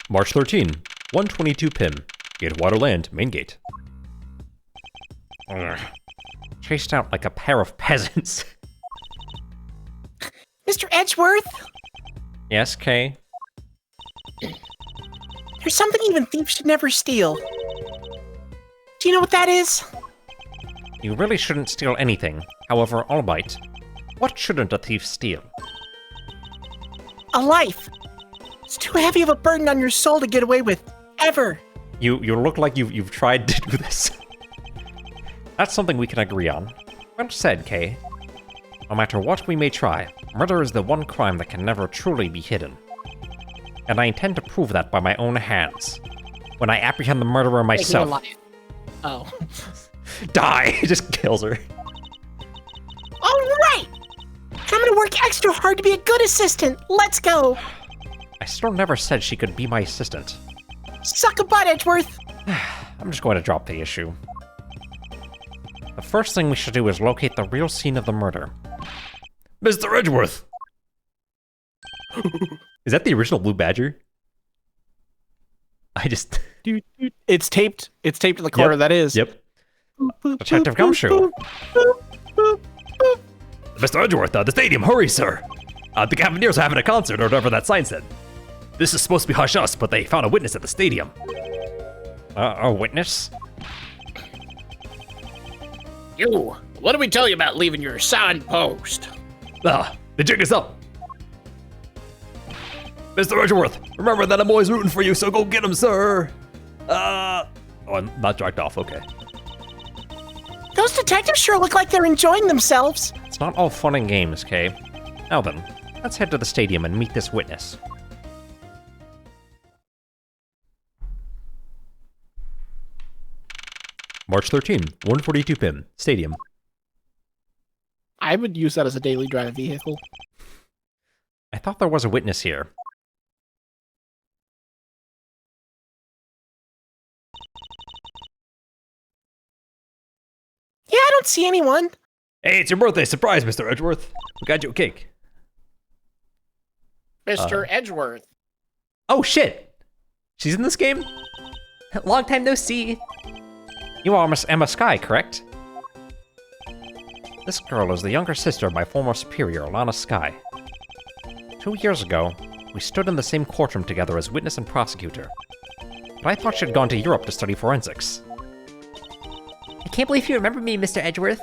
March 13, 122 Pim. Gatewater Land, main gate. Ugh. Chased out like a pair of peasants. Mr. Edgeworth? Yes, Kay? There's something even thieves should never steal. Do you know what that is? You really shouldn't steal anything. However, alright. What shouldn't a thief steal? A life. It's too heavy of a burden on your soul to get away with. Ever. You look like you've tried to do this. That's something we can agree on. Well said, Kay. No matter what we may try, murder is the one crime that can never truly be hidden. And I intend to prove that by my own hands. When I apprehend the murderer myself. Oh. Die! He just kills her. Alright! I'm gonna work extra hard to be a good assistant. Let's go! I still never said she could be my assistant. Suck a butt, Edgeworth! I'm just going to drop the issue. The first thing we should do is locate the real scene of the murder. Mr. Edgeworth! Is that the original Blue Badger? It's taped. It's taped in the corner, Yep. that is. Yep. Detective Gumshoe. Mr. Edgeworth, the stadium, hurry, sir! The Cavaliers are having a concert, or whatever that sign said. This is supposed to be hush-hush, but they found a witness at the stadium. A witness? You, what did we tell you about leaving your signpost? The jig is up. Mr. Edgeworth, remember that I'm always rooting for you, so go get him, sir. Oh, I'm not dragged off, okay. Those detectives sure look like they're enjoying themselves. It's not all fun and games, Kay. Now then, let's head to the stadium and meet this witness. March 13, 142 Pim, Stadium. I would use that as a daily drive vehicle. I thought there was a witness here. Yeah, I don't see anyone. Hey, it's your birthday surprise, Mr. Edgeworth. We got you a cake. Mr. Edgeworth. Oh, shit! She's in this game? Long time no see. You are Miss Emma Skye, correct? This girl is the younger sister of my former superior, Lana Skye. 2 years ago, we stood in the same courtroom together as witness and prosecutor. But I thought she'd gone to Europe to study forensics. I can't believe you remember me, Mr. Edgeworth.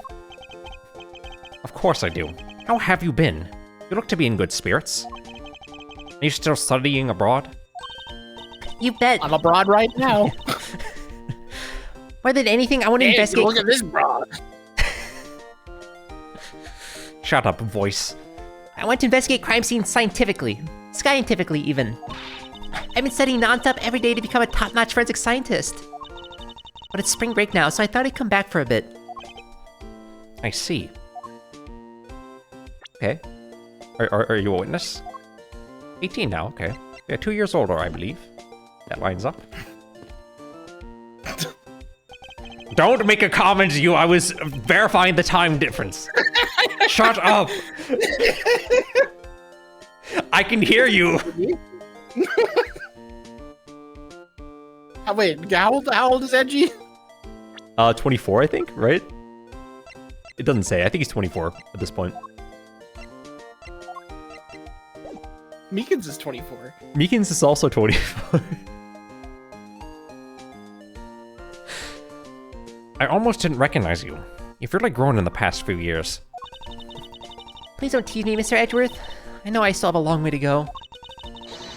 Of course I do. How have you been? You look to be in good spirits. Are you still studying abroad? You bet. I'm abroad right now. More than anything, I want to Hey, investigate. look at this broad. Shut up, voice. I want to investigate crime scenes scientifically. Scientifically, even. I've been studying nonstop every day to become a top-notch forensic scientist. But it's spring break now, so I thought I'd come back for a bit. I see. Okay. Are you a witness? 18 now, okay. Yeah, 2 years older, I believe. That lines up. Don't make a comment, you. I was verifying the time difference. Shut up. I can hear you. Wait, how old is Edgy? 24, I think, right? It doesn't say. I think he's 24 at this point. Meekins is 24. Meekins is also 24. I almost didn't recognize you. You've really grown in the past few years. Please don't tease me, Mr. Edgeworth. I know I still have a long way to go.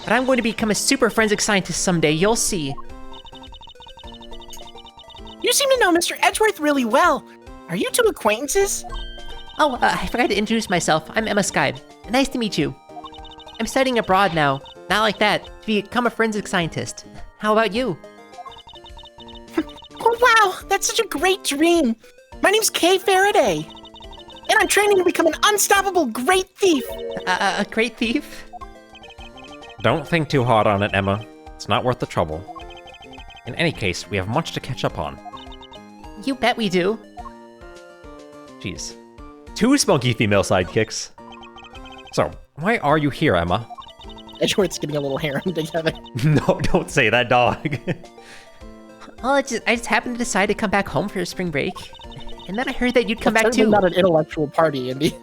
But I'm going to become a super forensic scientist someday, you'll see. You seem to know Mr. Edgeworth really well. Are you two acquaintances? Oh, I forgot to introduce myself. I'm Emma Skye. Nice to meet you. I'm studying abroad now. Not like that. To become a forensic scientist. How about you? Oh wow, that's such a great dream. My name's Kay Faraday. And I'm training to become an unstoppable great thief. A great thief? Don't think too hard on it, Emma. It's not worth the trouble. In any case, we have much to catch up on. You bet we do. Jeez. 2 spunky female sidekicks. So, why are you here, Emma? Edgeworth's getting a little harem together. No, don't say that, dog. Well, I just happened to decide to come back home for spring break. And then I heard that you'd come That's back certainly too. not an intellectual party, Indy.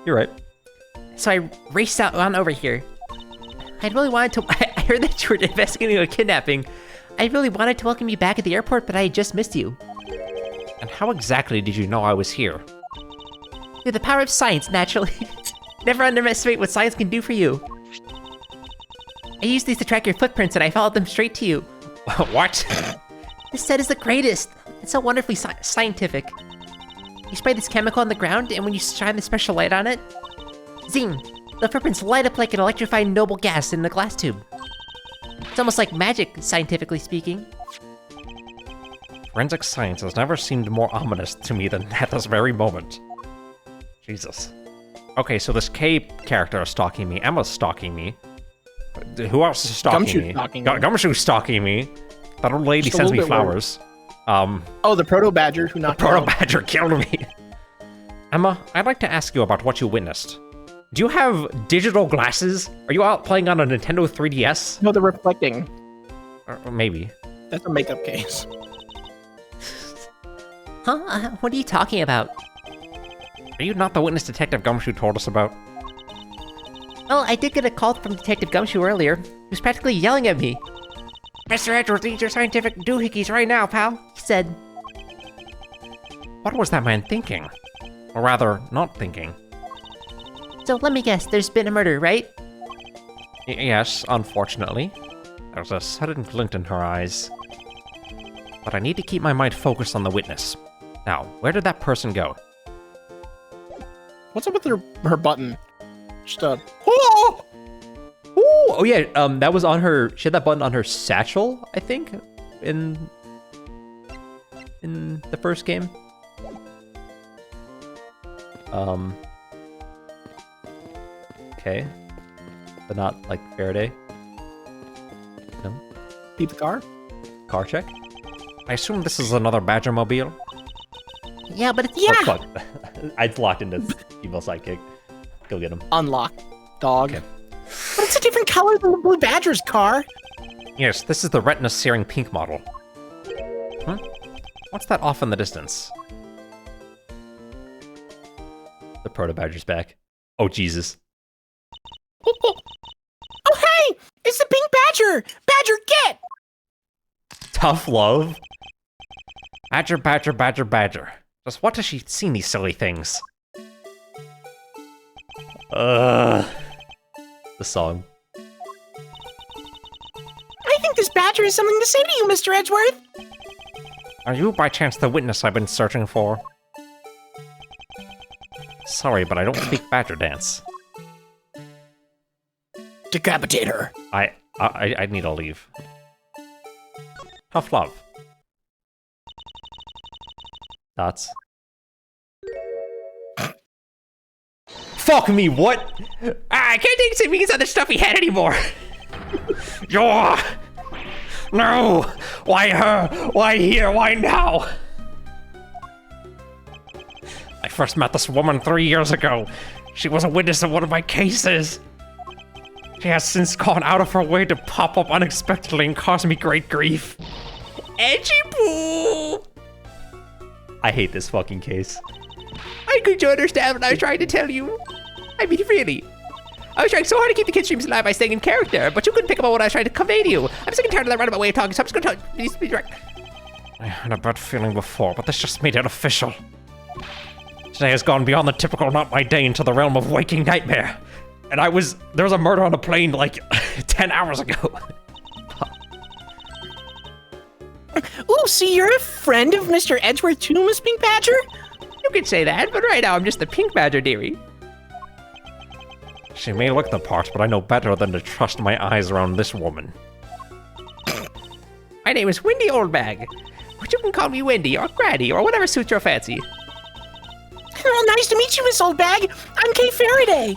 You're right. So I raced on over here. I really wanted to... I heard that you were investigating a kidnapping. I really wanted to welcome you back at the airport, but I had just missed you. And how exactly did you know I was here? Through the power of science, naturally. Never underestimate what science can do for you. I used these to track your footprints, and I followed them straight to you. What? This set is the greatest. It's so wonderfully scientific. You spray this chemical on the ground, and when you shine the special light on it, zing! The footprints light up like an electrified noble gas in a glass tube. It's almost like magic, scientifically speaking. Forensic science has never seemed more ominous to me than at this very moment. Jesus. Okay, so this K character is stalking me. Emma's stalking me. Who else is stalking Gumshoe's me? stalking me. Gumshoe's stalking me. That old lady Just a sends me little bit flowers. Oh, the Proto Badger who knocked Proto out. Badger killed me. Emma, I'd like to ask you about what you witnessed. Do you have digital glasses? Are you out playing on a Nintendo 3DS? No, they're reflecting. Or maybe. That's a makeup case. Huh? What are you talking about? Are you not the witness Detective Gumshoe told us about? Well, I did get a call from Detective Gumshoe earlier. He was practically yelling at me. Mr. Edwards needs your scientific doohickeys right now, pal. He said, What was that man thinking? Or rather, not thinking. so let me guess, there's been a murder, right? Yes, unfortunately. There's a sudden glint in her eyes. But I need to keep my mind focused on the witness. Now, where did that person go? What's up with her button? Just Oh! Ooh, oh yeah, that was on her, she had that button on her satchel, I think, in the first game. Okay. But not, like, Faraday? No? beep the car. Car check? I assume this is another Badgermobile? Yeah, but it's... Oh, Yeah. fuck. I locked into evil sidekick. Go get him. Unlock. Dog. Okay. But it's a different color than the Blue Badger's car. Yes, this is the retina-searing pink model. What's that off in the distance? The Proto-Badger's back. Oh, Jesus. Oh, hey! It's the Pink Badger! Badger, get! Tough love? Badger, badger, badger, badger. Just what has she seen these silly things? The song. I think this badger has something to say to you, Mr. Edgeworth. Are you by chance the witness I've been searching for? Sorry, but I don't speak badger dance. Decapitate her. I need to leave. Tough love. Dots. Fuck me, what? I can't take Savings on the stuffy head anymore! You're... No! Why her? Why here? Why now? I first met this woman 3 years ago. She was a witness in one of my cases. She has since gone out of her way to pop up unexpectedly and cause me great grief. Indy-poo! I hate this fucking case. I could you understand what I was trying to tell you? I mean, really. I was trying so hard to keep the kid streams alive by staying in character, but you couldn't pick up on what I was trying to convey to you. I'm sick and tired of that roundabout way of talking, so I'm just gonna be direct. I had a bad feeling before, but this just made it official. Today has gone beyond the typical not my day into the realm of waking nightmare. And there was a murder on a plane like 10 hours ago. Ooh, see, you're a friend of Mr. Edgeworth too, Miss Pink Badger? You could say that, but right now I'm just the pink badger, dearie. She may look the part, but I know better than to trust my eyes around this woman. My name is Wendy Oldbag, but you can call me Wendy or Granny or whatever suits your fancy. Well, nice to meet you, Miss Oldbag. I'm Kay Faraday.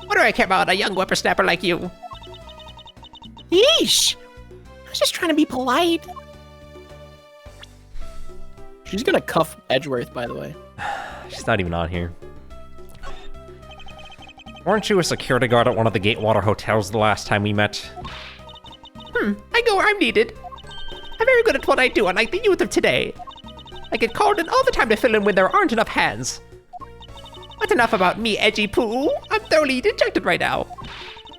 What do I care about a young whippersnapper like you? Yeesh. I was just trying to be polite. She's gonna cuff Edgeworth, by the way. She's not even on here. Weren't you a security guard at one of the Gatewater hotels the last time we met? I go where I'm needed. I'm very good at what I do, unlike the youth of today. I get called in all the time to fill in when there aren't enough hands. But enough about me, Indy-poo. I'm thoroughly dejected right now.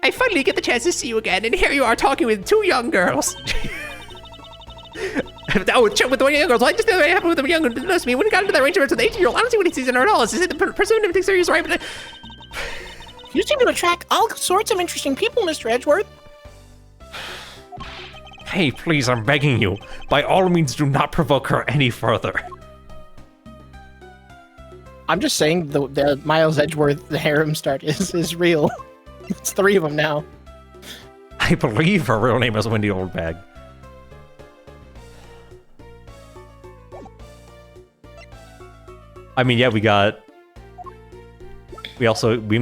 I finally get the chance to see you again, and here you are talking with two young girls. Check with the young girls. I just know what happened with the young girls. Knows me. When he got into that range with an 18-year-old, I don't see what he sees in her at all. Is it the person who thinks serious, right? But You seem to attract all sorts of interesting people, Mr. Edgeworth. Hey, please, I'm begging you. By all means, do not provoke her any further. I'm just saying the Miles Edgeworth, the harem start is real. It's 3 of them now. I believe her real name is Wendy Oldbag. I mean, yeah, we even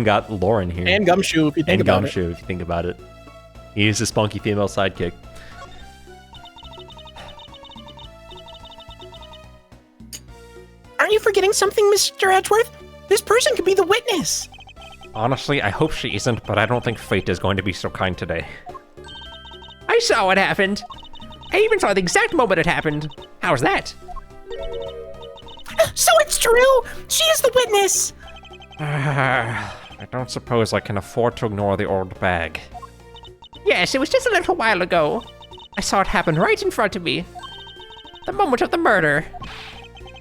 got Lauren here. And Gumshoe, if you think about it. And Gumshoe, if you think about it. He's a spunky female sidekick. Aren't you forgetting something, Mr. Edgeworth? This person could be the witness. Honestly, I hope she isn't, but I don't think fate is going to be so kind today. I saw what happened. I even saw the exact moment it happened. How's that? So it's true! She is the witness! I don't suppose I can afford to ignore the old bag. Yes, it was just a little while ago. I saw it happen right in front of me. The moment of the murder.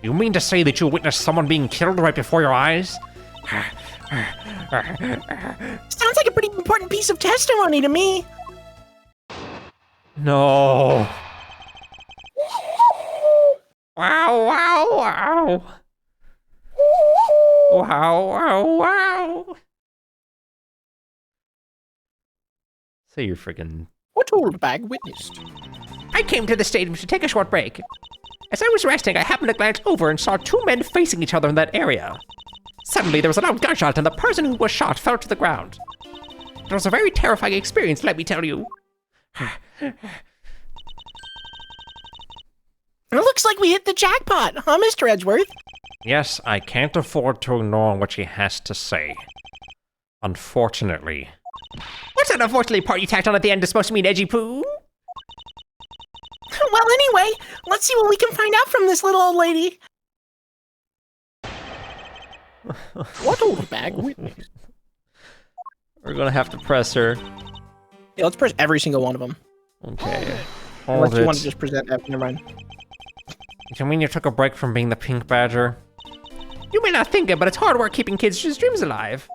You mean to say that you witnessed someone being killed right before your eyes? Sounds like a pretty important piece of testimony to me. No. Wow, wow, wow. Wow, wow, wow. Say you're freaking... What old bag witnessed? I came to the stadium to take a short break. As I was resting, I happened to glance over and saw 2 men facing each other in that area. Suddenly, there was a loud gunshot, and the person who was shot fell to the ground. It was a very terrifying experience, let me tell you. It looks like we hit the jackpot, huh, Mr. Edgeworth? Yes, I can't afford to ignore what she has to say. Unfortunately. What's that unfortunately part you tacked on at the end is supposed to mean Indy-poo? Well, anyway, let's see what we can find out from this little old lady. What old bag witnessed? We're gonna have to press her. Yeah, let's press every single one of them. Okay. Unless Hold you want to it. just present that. Never mind. You mean you took a break from being the pink badger? You may not think it, but it's hard work keeping kids' dreams alive.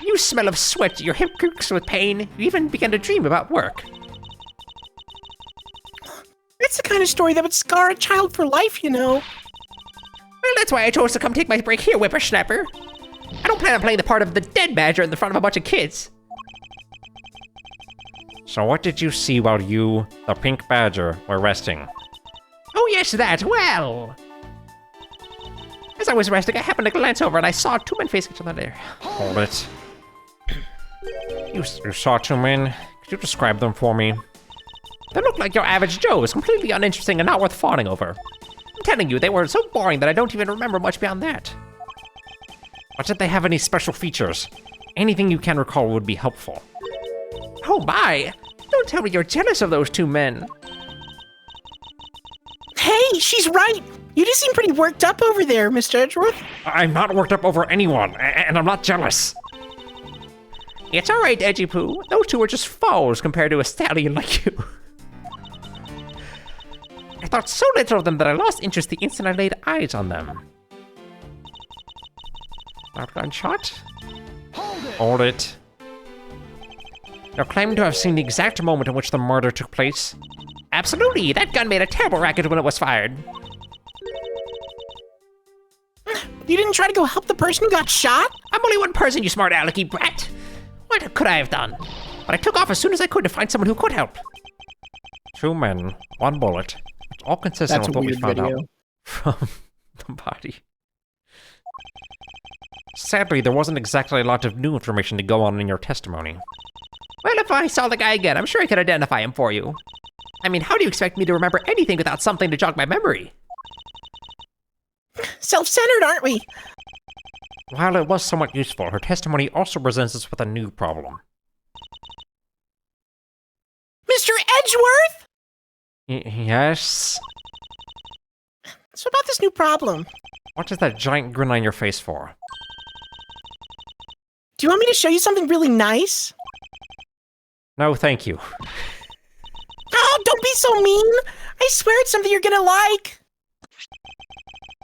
You smell of sweat, your hip creaks with pain, you even begin to dream about work. That's the kind of story that would scar a child for life, you know. Well, that's why I chose to come take my break here, whippersnapper. I don't plan on playing the part of the dead badger in the front of a bunch of kids. So what did you see while you, the pink badger, were resting? Oh yes, that, well. As I was resting, I happened to glance over and I saw 2 men facing each other there. Hold it. You saw 2 men? Could you describe them for me? They looked like your average Joes, completely uninteresting and not worth fawning over. I'm telling you, they were so boring that I don't even remember much beyond that. But did they have any special features? Anything you can recall would be helpful. Oh my! Don't tell me you're jealous of those 2 men. Hey, she's right. You just seem pretty worked up over there, Mr. Edgeworth. I'm not worked up over anyone, and I'm not jealous. It's alright, Indy-poo. Those 2 are just foes compared to a stallion like you. I thought so little of them that I lost interest the instant I laid eyes on them. Loud gunshot? Hold it. You're claiming to have seen the exact moment in which the murder took place? Absolutely! That gun made a terrible racket when it was fired. You didn't try to go help the person who got shot? I'm only one person, you smart alecky brat. What could I have done? But I took off as soon as I could to find someone who could help. 2 men, 1 bullet. It's all consistent That's with a what we weird found video. out from the body. Sadly, there wasn't exactly a lot of new information to go on in your testimony. Well, if I saw the guy again, I'm sure I could identify him for you. I mean, how do you expect me to remember anything without something to jog my memory? Self-centered, aren't we? While it was somewhat useful, her testimony also presents us with a new problem. Mr. Edgeworth? Yes? So about this new problem. What is that giant grin on your face for? Do you want me to show you something really nice? No, thank you. Oh, don't be so mean! I swear it's something you're gonna like!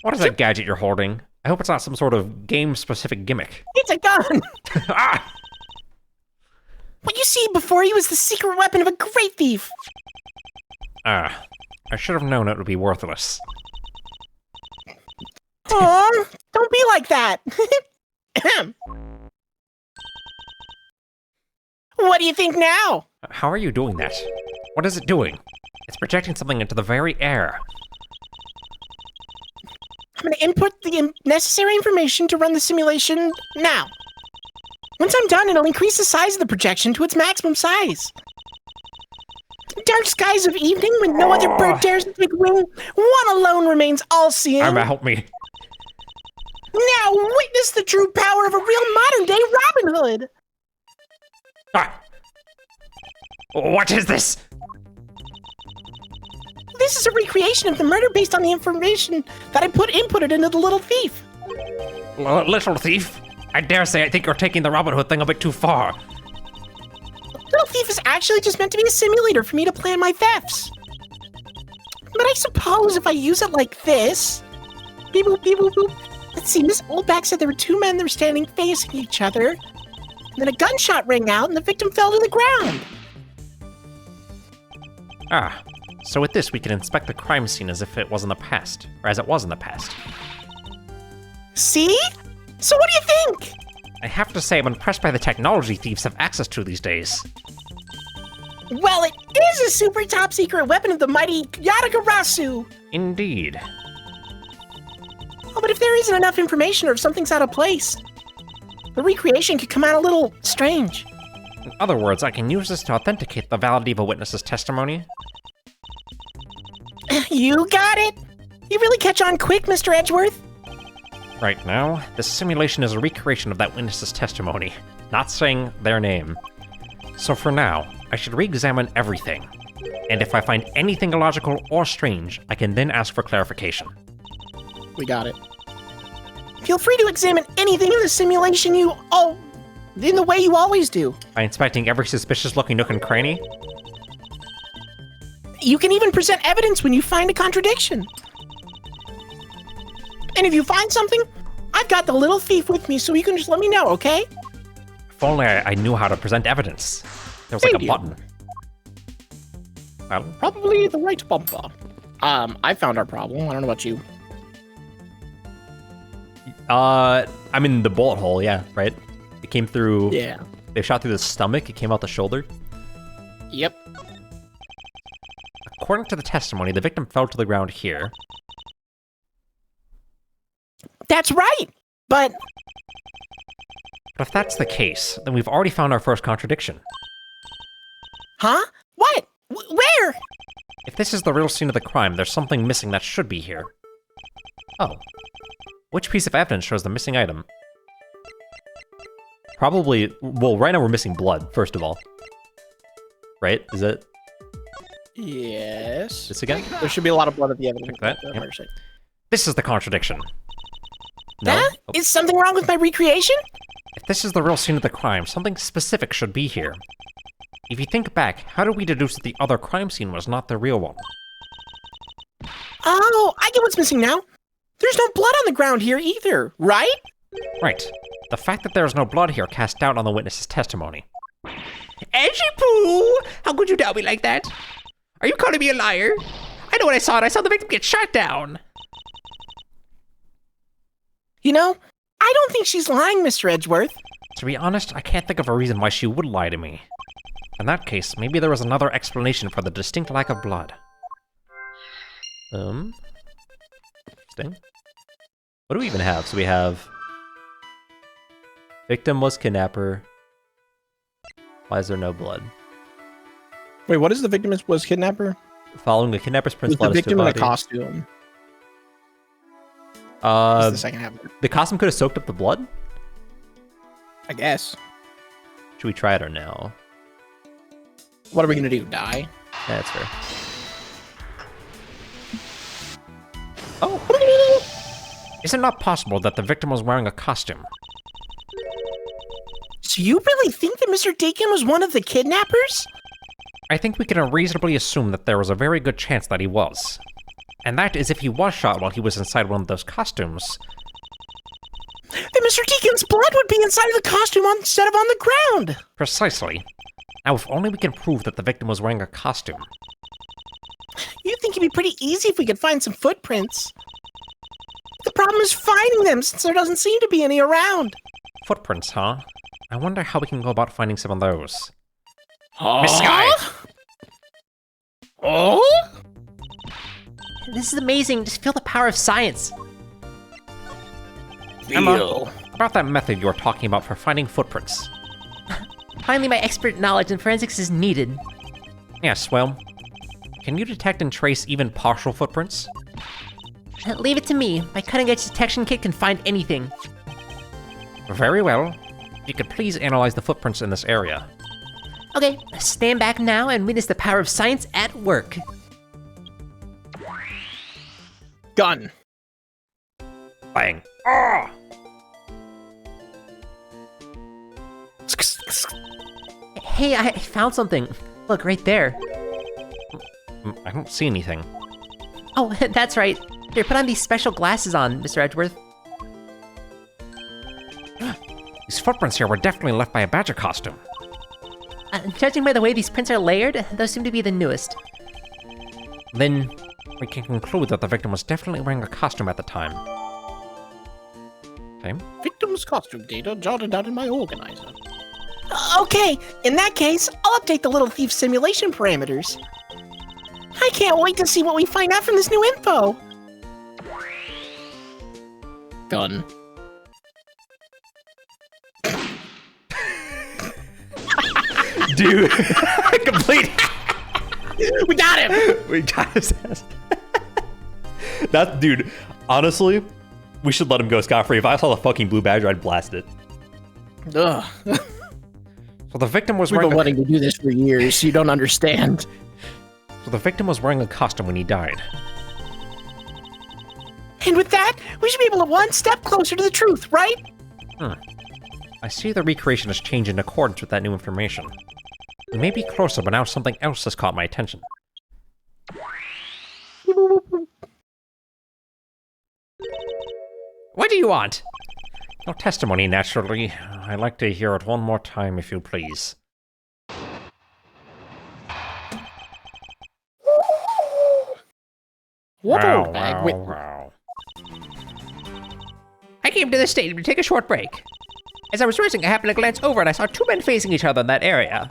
What is that gadget you're holding? I hope it's not some sort of game-specific gimmick. It's a gun! Ah! What you see before you is the secret weapon of a great thief! Ah, I should have known it would be worthless. Aw, don't be like that! What do you think now? How are you doing that? What is it doing? It's projecting something into the very air. I'm gonna input the necessary information to run the simulation now. Once I'm done, it'll increase the size of the projection to its maximum size. Dark skies of evening, when no other bird dares to take wing, one alone remains all-seeing. Help me. Now witness the true power of a real modern-day Robin Hood. Ah! What is this? This is a recreation of the murder based on the information that I inputted into the Little Thief. Little thief? I dare say I think you're taking the Robin Hood thing a bit too far. Little Thief is actually just meant to be a simulator for me to plan my thefts. But I suppose if I use it like this... Beep boop, beep boop, boop. Let's see, Miss Oldback said there were two men that were standing facing each other. And then a gunshot rang out and the victim fell to the ground. Ah, so with this we can inspect the crime scene as if it was in the past, or as it was in the past. See? So what do you think? I have to say I'm impressed by the technology thieves have access to these days. Well, it is a super top secret weapon of the mighty Yatagarasu. Indeed. Oh, but if there isn't enough information or if something's out of place, the recreation could come out a little strange. In other words, I can use this to authenticate the validity of a witness's testimony. You got it! You really catch on quick, Mr. Edgeworth. Right now, this simulation is a recreation of that witness's testimony, not saying their name. So for now, I should re-examine everything. And if I find anything illogical or strange, I can then ask for clarification. We got it. Feel free to examine anything in the simulation in the way you always do. By inspecting every suspicious-looking nook and cranny? You can even present evidence when you find a contradiction. And if you find something, I've got the Little Thief with me, so you can just let me know, okay? If only I knew how to present evidence. There was like a button. Well, Probably the right bumper. I found our problem. I don't know about you. I'm in the bullet hole, yeah, right? It came through... Yeah. They shot through the stomach, it came out the shoulder. Yep. According to the testimony, the victim fell to the ground here. That's right! But But if that's the case, then we've already found our first contradiction. huh? What? Where? If this is the real scene of the crime, there's something missing that should be here. Oh. Which piece of evidence shows the missing item? Probably... Well, right now we're missing blood, first of all. Right? Is it Yes. this again? There should be a lot of blood at the evidence. Like that? Yep. This is the contradiction. No? Huh? Oh. Is something wrong with my recreation? If this is the real scene of the crime, something specific should be here. If you think back, how did we deduce that the other crime scene was not the real one? Oh, I get what's missing now. There's no blood on the ground here either, right? Right. The fact that there is no blood here casts doubt on the witness's testimony. Indy-poo! How could you doubt me like that? Are you calling me a liar? I know what I saw, and I saw the victim get shot down. You know, I don't think she's lying, Mr. Edgeworth. To be honest, I can't think of a reason why she would lie to me. In that case, maybe there was another explanation for the distinct lack of blood. Interesting. What do we even have? So we have... Victim was kidnapper. Why is there no blood? Wait, what is the victim was kidnapper? Following the kidnapper's prints Was the blood is to victim in a body. costume? That's the second half. The costume could have soaked up the blood? I guess. Should we try it or no? What are we gonna do? Die? Yeah, that's fair. Oh! Is it not possible that the victim was wearing a costume? So you really think that Mr. Deacon was one of the kidnappers? I think we can reasonably assume that there was a very good chance that he was. And that is if he was shot while he was inside one of those costumes. Then Mr. Deacon's blood would be inside of the costume instead of on the ground! Precisely. Now, if only we can prove that the victim was wearing a costume. You'd think it'd be pretty easy if we could find some footprints. The problem is finding them, since there doesn't seem to be any around. Footprints, huh? I wonder how we can go about finding some of those. Huh? Miss Sky! Oh? This is amazing. Just feel the power of science. Emma, Feel. about that method you were talking about for finding footprints. Finally, my expert knowledge in forensics is needed. Yes, well, can you detect and trace even partial footprints? Leave it to me. My cutting-edge detection kit can find anything. Very well. If you could please analyze the footprints in this area. Okay, stand back now and witness the power of science at work. Gun. Bang. Ah! Hey, I found something. Look, right there. I don't see anything. Oh, that's right. Here, put on these special glasses on, Mr. Edgeworth. These footprints here were definitely left by a badger costume. Judging by the way these prints are layered, those seem to be the newest. Then, we can conclude that the victim was definitely wearing a costume at the time. Okay. Victim's costume data jotted down in my organizer. Okay, in that case, I'll update the Little Thief simulation parameters. I can't wait to see what we find out from this new info. Gun. Dude, complete. We got him! We got his ass. That dude, honestly, we should let him go scot-free. If I saw the fucking blue badger, I'd blast it. Ugh. So the victim was We've wearing been wanting to do this for years, you don't understand. So the victim was wearing a costume when he died. And with that, we should be able to one step closer to the truth, right? I see the recreation has changed in accordance with that new information. We may be closer, but now something else has caught my attention. What do you want? No testimony, naturally. I'd like to hear it one more time, if you please. What Wow, old bag wow, with... wow. I came to the stadium to take a short break. As I was racing, I happened to glance over and I saw two men facing each other in that area.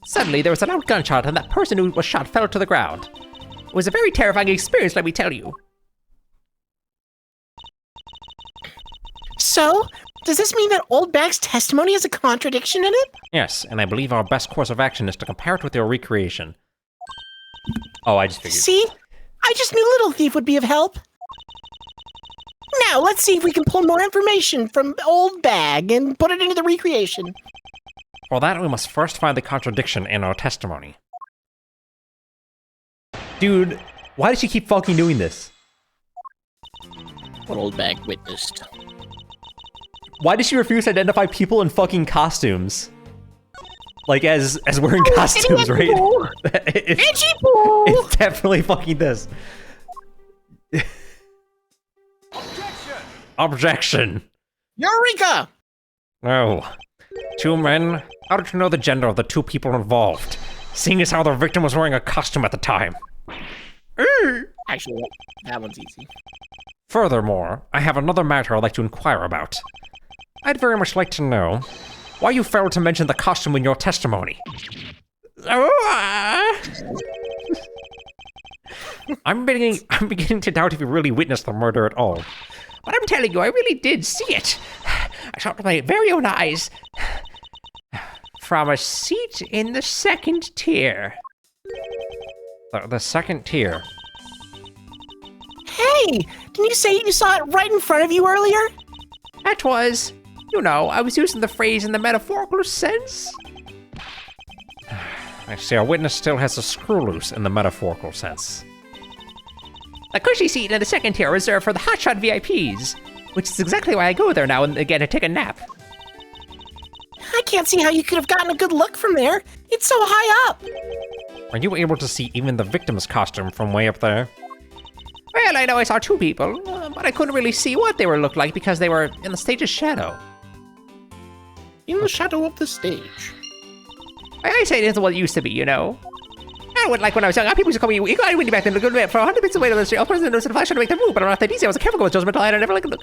Suddenly, there was a loud gunshot and that person who was shot fell to the ground. It was a very terrifying experience, let me tell you. So, does this mean that Old Bag's testimony has a contradiction in it? Yes, and I believe our best course of action is to compare it with your recreation. Oh, I just figured. See? I just knew Little Thief would be of help. Now, let's see if we can pull more information from Old Bag and put it into the recreation. For that, we must first find the contradiction in our testimony. Dude, why does she keep fucking doing this? What old bag witnessed? Why does she refuse to identify people in fucking costumes? Like, as wearing costumes, right? Indy-poo! It's definitely fucking this. Objection! Eureka! No. Two men? How did you know the gender of the two people involved? Seeing as how the victim was wearing a costume at the time. Actually, that one's easy. Furthermore, I have another matter I'd like to inquire about. I'd very much like to know why you failed to mention the costume in your testimony. I'm beginning to doubt if you really witnessed the murder at all. But I'm telling you, I really did see it. I saw it with my very own eyes. From a seat in the second tier. The second tier. Hey, didn't you say you saw it right in front of you earlier? That was, you know, I was using the phrase in the metaphorical sense. I see our witness still has a screw loose in the metaphorical sense. The cushy seat in the second tier reserved for the hotshot VIPs, which is exactly why I go there now and again to take a nap. I can't see how you could have gotten a good look from there. It's so high up. Are you able to see even the victim's costume from way up there? Well, I know I saw two people, but I couldn't really see what they were looked like because they were in the stage's shadow. In the shadow of the stage. My eyesight isn't what it used to be, you know. I would like when I was young, people used to call me eagle eye windy back then, good for 100 bits away to the street. All person knows the flash trying to make them move, but I'm not that easy. I was a careful with judgmental eye, and I never look.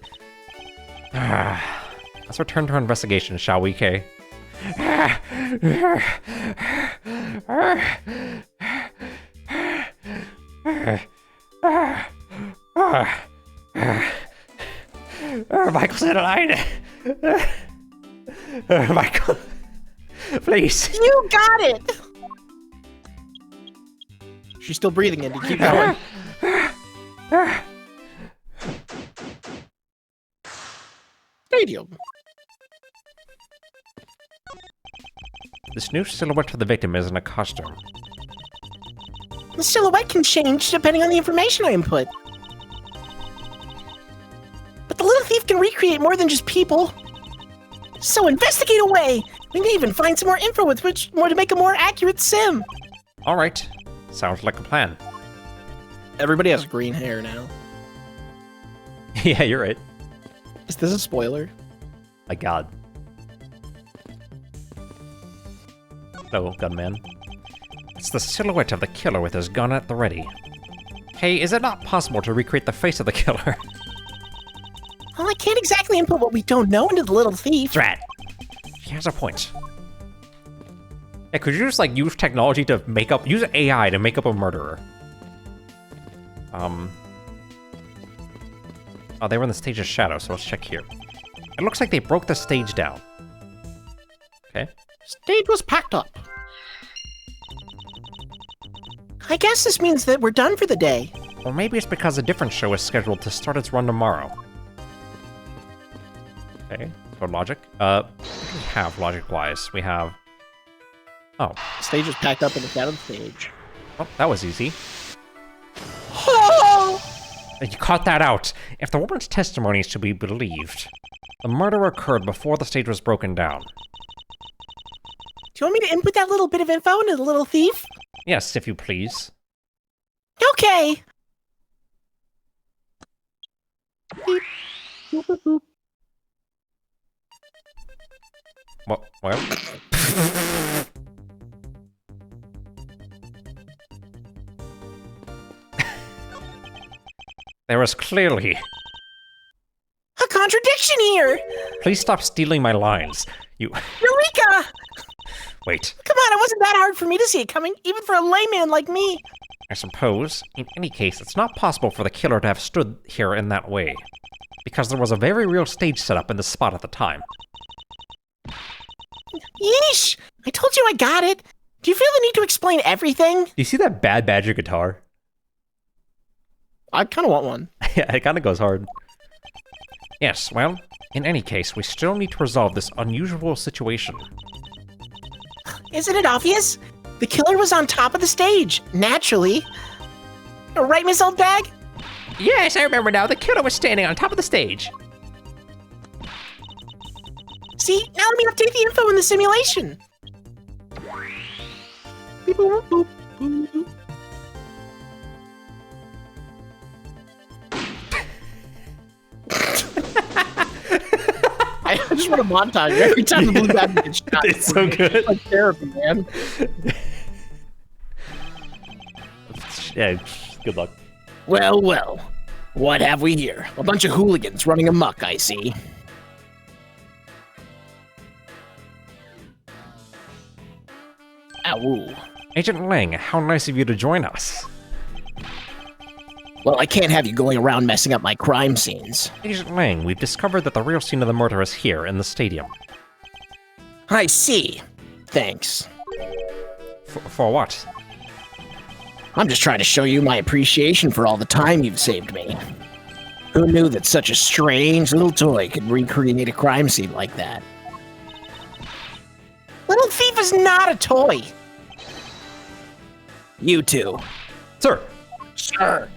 Let's return to our investigation, shall we, Kay? Michael's in a line. Michael, please. You got it. She's still breathing, Indy. Keep going. Stadium. This new silhouette of the victim is in a costume. The silhouette can change depending on the information I input. But the little thief can recreate more than just people. So investigate away. We may even find some more info with which more to make a more accurate sim. All right, sounds like a plan. Everybody has green hair now. Yeah, you're right. Is this a spoiler? My God. Hello, gunman. It's the silhouette of the killer with his gun at the ready. Hey, is it not possible to recreate the face of the killer? Well, I can't exactly input what we don't know into the little thief. Drat! He has a point. Yeah, could you just, like, use technology to make up... Use AI to make up a murderer? Oh, they were in the stage's shadow, so let's check here. It looks like they broke the stage down. Okay. Stage was packed up. I guess this means that we're done for the day. Or maybe it's because a different show is scheduled to start its run tomorrow. Okay, so logic. What do we have logic-wise? We have... Oh. The stage is packed up in the shadow of the stage. Oh, that was easy. Oh! You caught that out. If the woman's testimony is to be believed, the murder occurred before the stage was broken down. Do you want me to input that little bit of info into the little thief? Yes, if you please. Okay. Beep. Boop, boop, boop. Well? There is clearly... A contradiction here! Please stop stealing my lines. You... Eureka! Wait. Come on, it wasn't that hard for me to see it coming, even for a layman like me. I suppose, in any case, it's not possible for the killer to have stood here in that way. Because there was a very real stage set up in this spot at the time. Yeesh! I told you I got it. Do you feel the need to explain everything? Do you see that Bad Badger guitar? I kind of want one. Yeah, it kind of goes hard. Yes, well, in any case, we still need to resolve this unusual situation. Isn't it obvious? The killer was on top of the stage, naturally. Right, Miss Old Bag? Yes, I remember now. The killer was standing on top of the stage. See, now let me update the info in the simulation. Beep, boop, boop, boop, boop. I just want a montage every time the blue bag gets shot. It's so good. It's like therapy, man. Yeah, good luck. Well, well. What have we here? A bunch of hooligans running amok, I see. Ow. Agent Lang, how nice of you to join us. Well, I can't have you going around messing up my crime scenes. Agent Lang, we've discovered that the real scene of the murder is here, in the stadium. I see. Thanks. For what? I'm just trying to show you my appreciation for all the time you've saved me. Who knew that such a strange little toy could recreate a crime scene like that? Little Thief is not a toy. You two. Sir, Sure.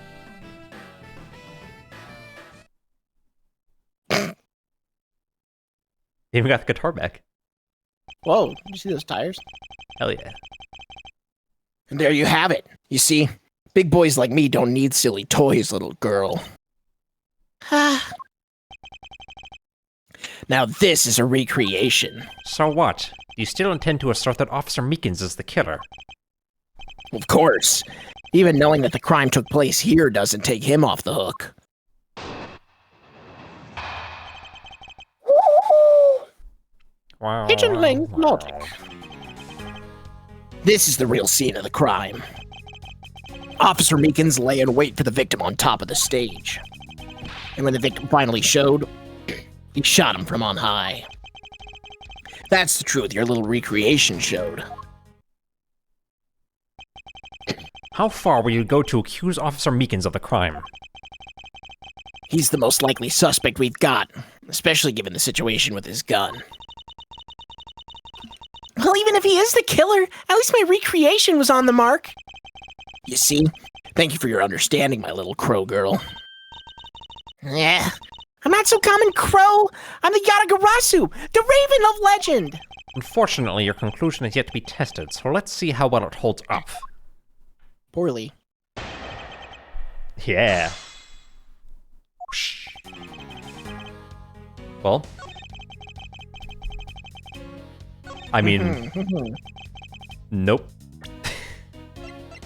even got the guitar back. Whoa, did you see those tires? Hell yeah. And there you have it. You see, big boys like me don't need silly toys, little girl. Now this is a recreation. So what? Do you still intend to assert that Officer Meekins is the killer? Of course. Even knowing that the crime took place here doesn't take him off the hook. Wow. Agent Lang's logic. This is the real scene of the crime. Officer Meekins lay in wait for the victim on top of the stage. And when the victim finally showed, he shot him from on high. That's the truth your little recreation showed. How far will you go to accuse Officer Meekins of the crime? He's the most likely suspect we've got, especially given the situation with his gun. Well, even if he is the killer, at least my recreation was on the mark. You see? Thank you for your understanding, my little crow girl. Yeah. I'm not so common crow. I'm the Yatagarasu, the Raven of Legend. Unfortunately, your conclusion is yet to be tested, so let's see how well it holds up. Poorly. Yeah. Well, I mean, nope.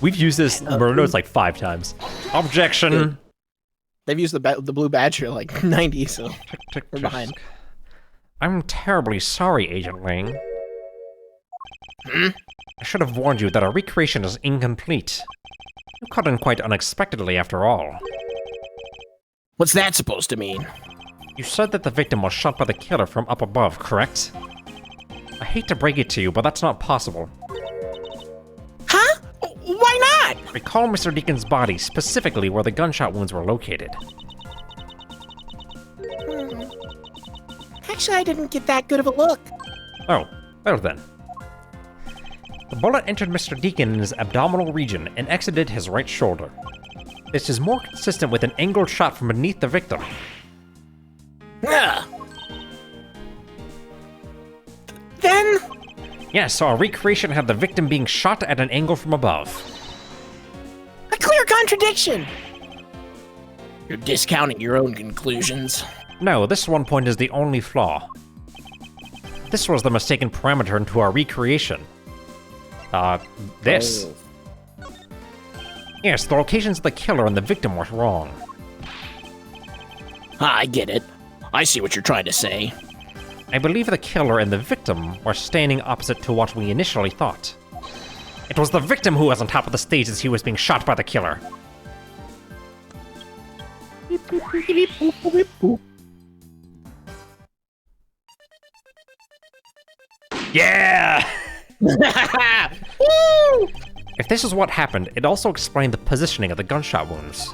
We've used this murder notes like 5 times. Objection. They've used the blue badger like 90, so Tick, tick, we're tick. behind. I'm terribly sorry, Agent Lang. I should have warned you that our recreation is incomplete. You cut in quite unexpectedly after all. What's that supposed to mean? You said that the victim was shot by the killer from up above, correct? I hate to break it to you, but that's not possible. Huh? Why not? Recall Mr. Deacon's body, specifically where the gunshot wounds were located. Actually, I didn't get that good of a look. Oh, well then. The bullet entered Mr. Deacon in his abdominal region and exited his right shoulder. This is more consistent with an angled shot from beneath the victim. Ah, Then, Yes, so our recreation had the victim being shot at an angle from above. a clear contradiction. you're discounting your own conclusions. No, this one point is the only flaw. This was the mistaken parameter into our recreation. This. Yes, the locations of the killer and the victim were wrong. I get it. I see what you're trying to say. I believe the killer and the victim were standing opposite to what we initially thought. It was the victim who was on top of the stage as he was being shot by the killer. Yeah! If this is what happened, it also explained the positioning of the gunshot wounds.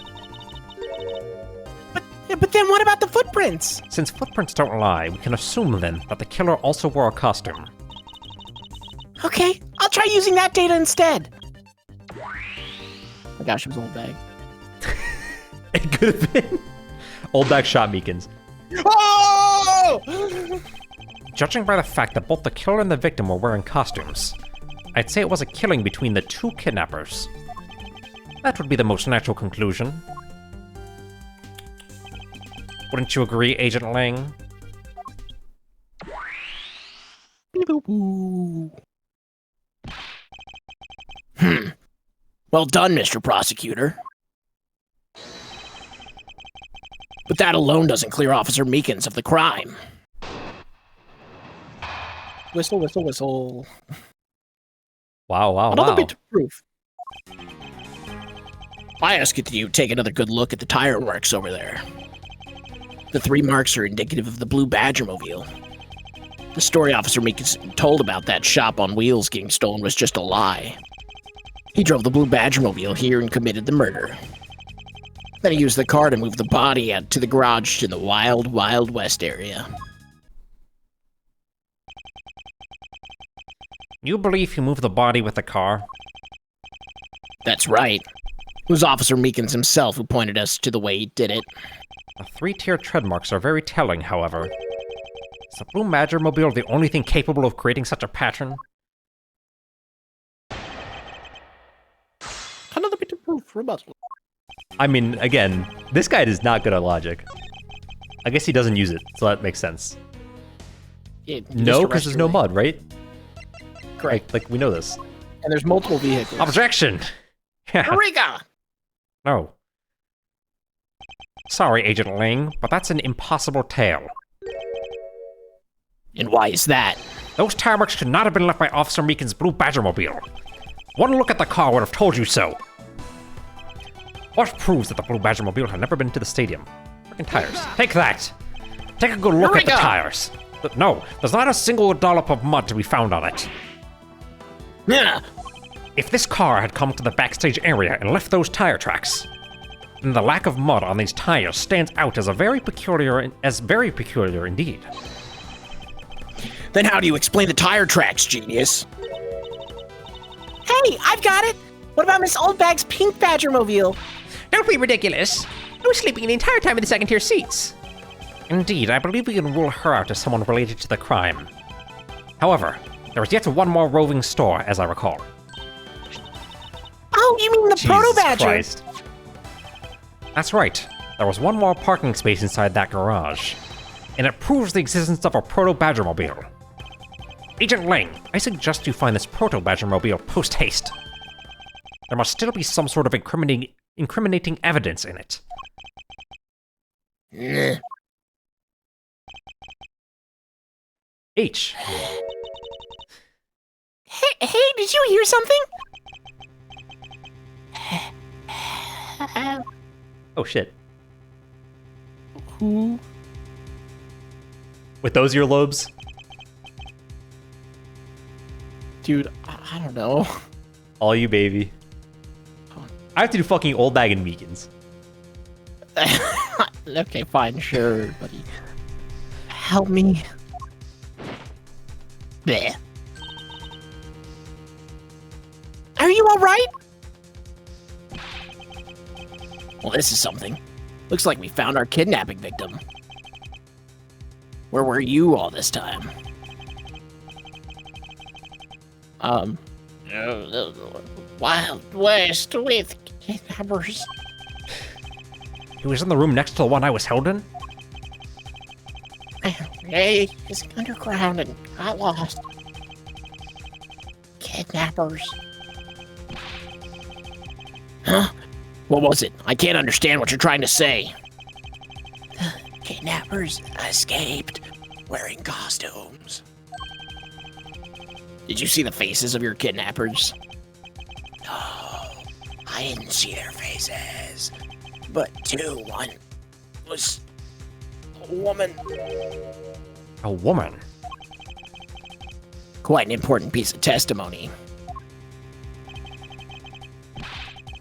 But then what about the footprints? Since footprints don't lie, we can assume then that the killer also wore a costume. Okay, I'll try using that data instead. Oh my gosh, it was old bag. It could have been. Old back shot Meekins. Oh! Judging by the fact that both the killer and the victim were wearing costumes, I'd say it was a killing between the two kidnappers. That would be the most natural conclusion. Wouldn't you agree, Agent Lang? Well done, Mr. Prosecutor. But that alone doesn't clear Officer Meekins of the crime. Whistle, whistle, whistle. Wow, wow, Another wow. bit of proof. I ask you to take another good look at the tire marks over there. The 3 marks are indicative of the Blue Badger mobile. The story Officer Meekins told about that shop on wheels getting stolen was just a lie. He drove the blue Badgermobile here and committed the murder. Then he used the car to move the body out to the garage in the Wild Wild West area. You believe he moved the body with the car? That's right. It was Officer Meekins himself who pointed us to the way he did it. The 3-tier tread marks are very telling, however. Is the blue Badgermobile the only thing capable of creating such a pattern? Another bit of proof rebuttal. I mean, again, this guy is not good at logic. I guess he doesn't use it, so that makes sense. Yeah, No, because there's no mud, right? Correct. Like, we know this. And there's multiple vehicles. Objection! Eureka! No. Sorry, Agent Ling, but that's an impossible tale. And why is that? Those tire marks could not have been left by Officer Meekins' blue Badgermobile. One look at the car would have told you so. What proves that the blue Badgermobile had never been to the stadium? Freaking tires. Take that! Take a good look at the tires. No, there's not a single dollop of mud to be found on it. Yeah. If this car had come to the backstage area and left those tire tracks, then the lack of mud on these tires stands out as very peculiar indeed. Then how do you explain the tire tracks, genius? Hey, I've got it! What about Miss Oldbag's pink Badgermobile? Don't be ridiculous. I was sleeping the entire time in the second-tier seats. Indeed, I believe we can rule her out as someone related to the crime. However, there is yet one more roving store, as I recall. Oh, you mean the Proto-Badger? Christ. That's right. There was one more parking space inside that garage. And it proves the existence of a Proto-Badgermobile. Agent Lang, I suggest you find this Proto-Badgermobile post-haste. There must still be some sort of incriminating evidence in it. H. Hey, did you hear something? Oh shit. Who? With those earlobes? Dude, I don't know. All you, baby. I have to do fucking Old Bag and Meekins. Okay, fine, sure, buddy. Help me. Bleh. Are you alright? Well, this is something. Looks like we found our kidnapping victim. Where were you all this time? Wild West with kidnappers. He was in the room next to the one I was held in? Hey, he's underground and got lost. Kidnappers. Huh? What was it? I can't understand what you're trying to say. The kidnappers escaped wearing costumes. Did you see the faces of your kidnappers? No, I didn't see their faces. But one was a woman. A woman? Quite an important piece of testimony.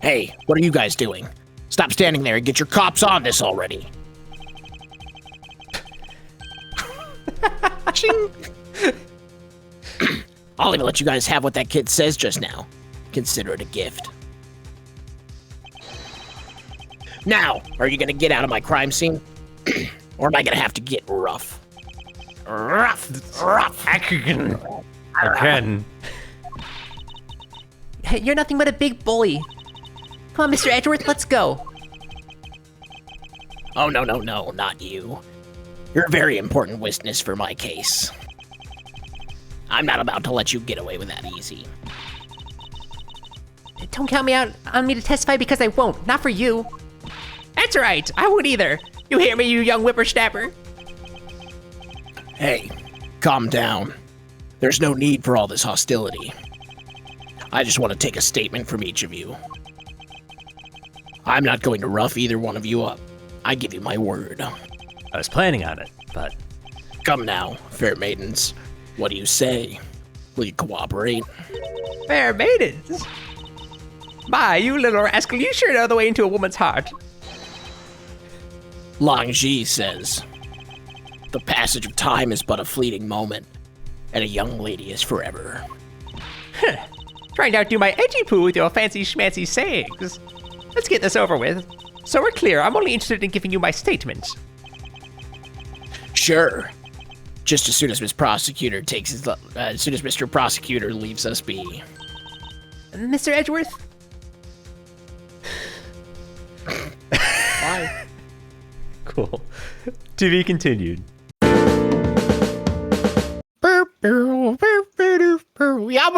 Hey, what are you guys doing? Stop standing there and get your cops on this already. Ching. I'll even let you guys have what that kid says just now. Consider it a gift. Now, are you gonna get out of my crime scene? Or am I gonna have to get rough? Rough. Again. Hey, you're nothing but a big bully. Come on, Mr. Edgeworth, let's go. Oh, no, not you. You're a very important witness for my case. I'm not about to let you get away with that easy. Don't count me out on me to testify because I won't. Not for you. That's right. I won't either. You hear me, you young whippersnapper? Hey, calm down. There's no need for all this hostility. I just want to take a statement from each of you. I'm not going to rough either one of you up. I give you my word. I was planning on it, but... Come now, fair maidens. What do you say? Will you cooperate? Fair maidens. My, you little rascal, you sure know the way into a woman's heart. Lang Ji says, the passage of time is but a fleeting moment, and a young lady is forever. Trying to outdo my Indy-poo with your fancy schmancy sayings. Let's get this over with. So we're clear, I'm only interested in giving you my statement. Sure. Just as soon as Mr. Prosecutor leaves us be. Mr. Edgeworth? Bye. Cool. To be continued. Yabba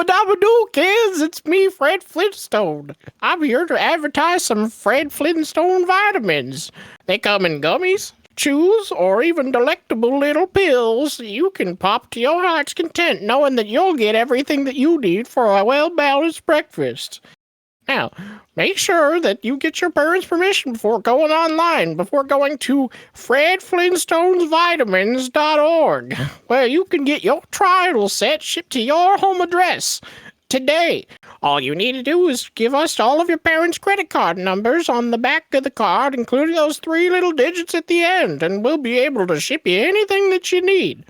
dabba doo, kids. It's me, Fred Flintstone. I'm here to advertise some Fred Flintstone vitamins. They come in gummies, chews, or even delectable little pills you can pop to your heart's content, knowing that you'll get everything that you need for a well-balanced breakfast. Now, make sure that you get your parents' permission before going online, before going to fredflintstonesvitamins.org, where you can get your trial set shipped to your home address today. All you need to do is give us all of your parents' credit card numbers on the back of the card, including those 3 little digits at the end, and we'll be able to ship you anything that you need.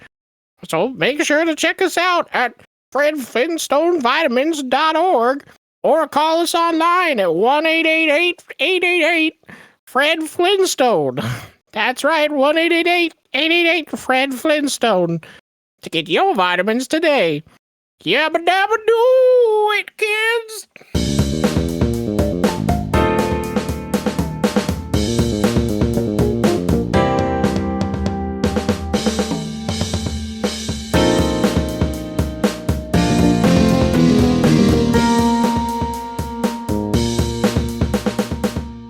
So make sure to check us out at fredflintstonevitamins.org, or call us online at 1-888-888-FRED-FLINTSTONE. That's right, 1-888-888-FRED-FLINTSTONE to get your vitamins today. Yabba dabba do it, kids!